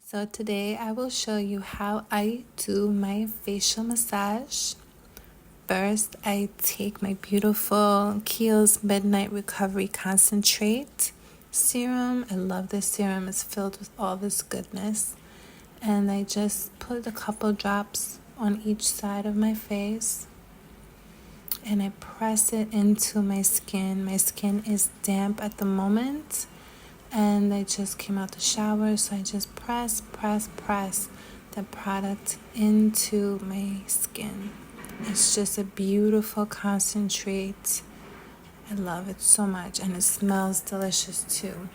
So today I will show you how I do my facial massage. First, I take my beautiful Kiehl's Midnight Recovery Concentrate serum. I love this serum. It's filled with all this goodness. And I just put a couple drops on each side of my face. And I press it into my skin. My skin is damp at the moment. And I just came out the shower, so I just press the product into my skin. It's just a beautiful concentrate. I love it so much, and it smells delicious too.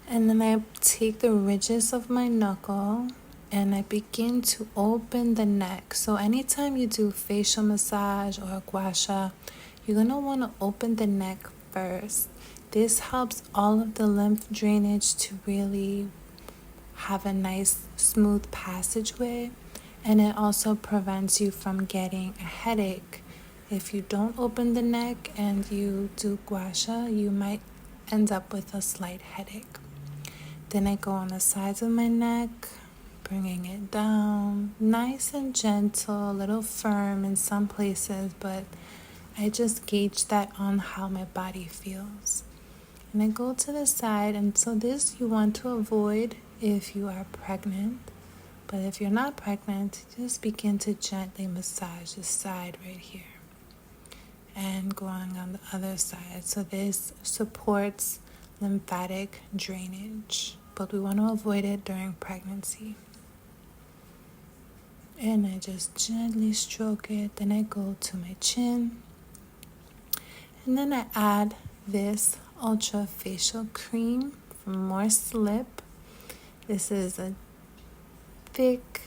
And then I take the ridges of my knuckle and I begin to open the neck. So anytime you do facial massage or gua sha, you're going to want to open the neck first. This helps all of the lymph drainage to really have a nice smooth passageway, and it also prevents you from getting a headache. If you don't open the neck and you do gua sha, you might end up with a slight headache. Then I go on the sides of my neck, bringing it down, nice and gentle, a little firm in some places, but I just gauge that on how my body feels. And I go to the side, and so this you want to avoid if you are pregnant. But if you're not pregnant, just begin to gently massage the side right here. And going on the other side. So this supports lymphatic drainage, but we want to avoid it during pregnancy. And I just gently stroke it. Then I go to my chin. And then I add this Ultra Facial Cream from More Slip. This is a thick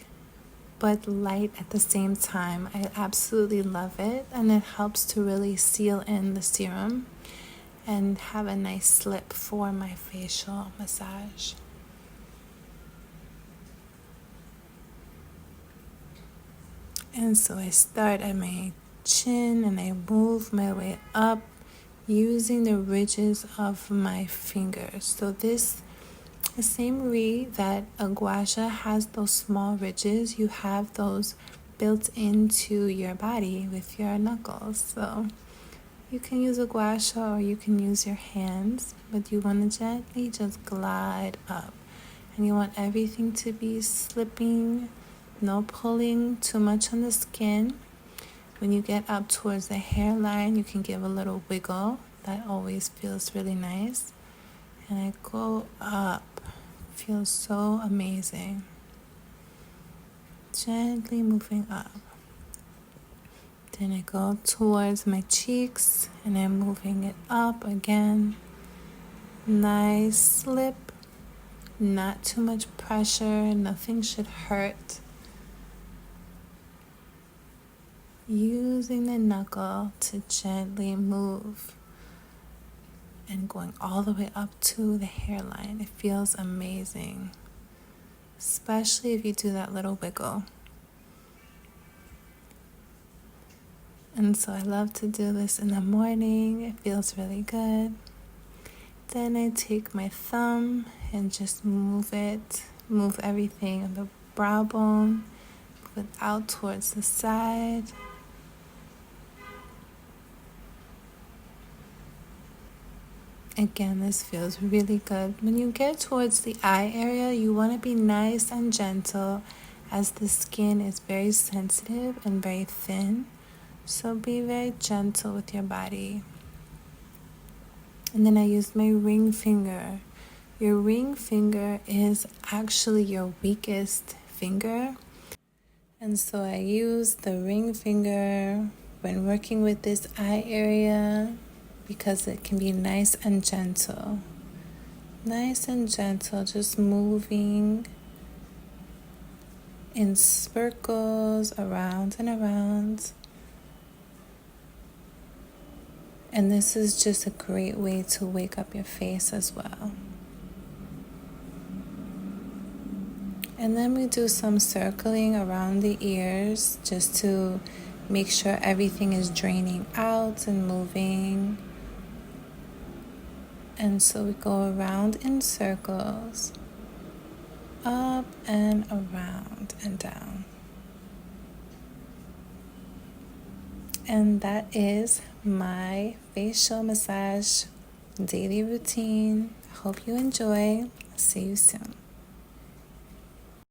but light at the same time. I absolutely love it, and it helps to really seal in the serum and have a nice slip for my facial massage. And so I start at my chin and I move my way up using the ridges of my fingers. So this, the same way that a gua sha has those small ridges, you have those built into your body with your knuckles. So you can use a gua sha or you can use your hands, but you want to gently just glide up. And you want everything to be slipping, no pulling too much on the skin. When you get up towards the hairline, you can give a little wiggle. That always feels really nice. And I go up. Feels so amazing. Gently moving up. Then I go towards my cheeks and I'm moving it up again. Nice slip. Not too much pressure. Nothing should hurt. Using the knuckle to gently move and going all the way up to the hairline. It feels amazing, especially if you do that little wiggle. And so I love to do this in the morning. It feels really good. Then I take my thumb and just move everything on the brow bone, move it out towards the side. Again, this feels really good. When you get towards the eye area, you want to be nice and gentle as the skin is very sensitive and very thin. So be very gentle with your body. And then I use my ring finger. Your ring finger is actually your weakest finger. And so I use the ring finger when working with this eye area, because it can be nice and gentle. Nice and gentle, just moving in circles around and around. And this is just a great way to wake up your face as well. And then we do some circling around the ears just to make sure everything is draining out and moving. And so we go around in circles. up and around and down. And that is my facial massage daily routine. I hope you enjoy. See you soon.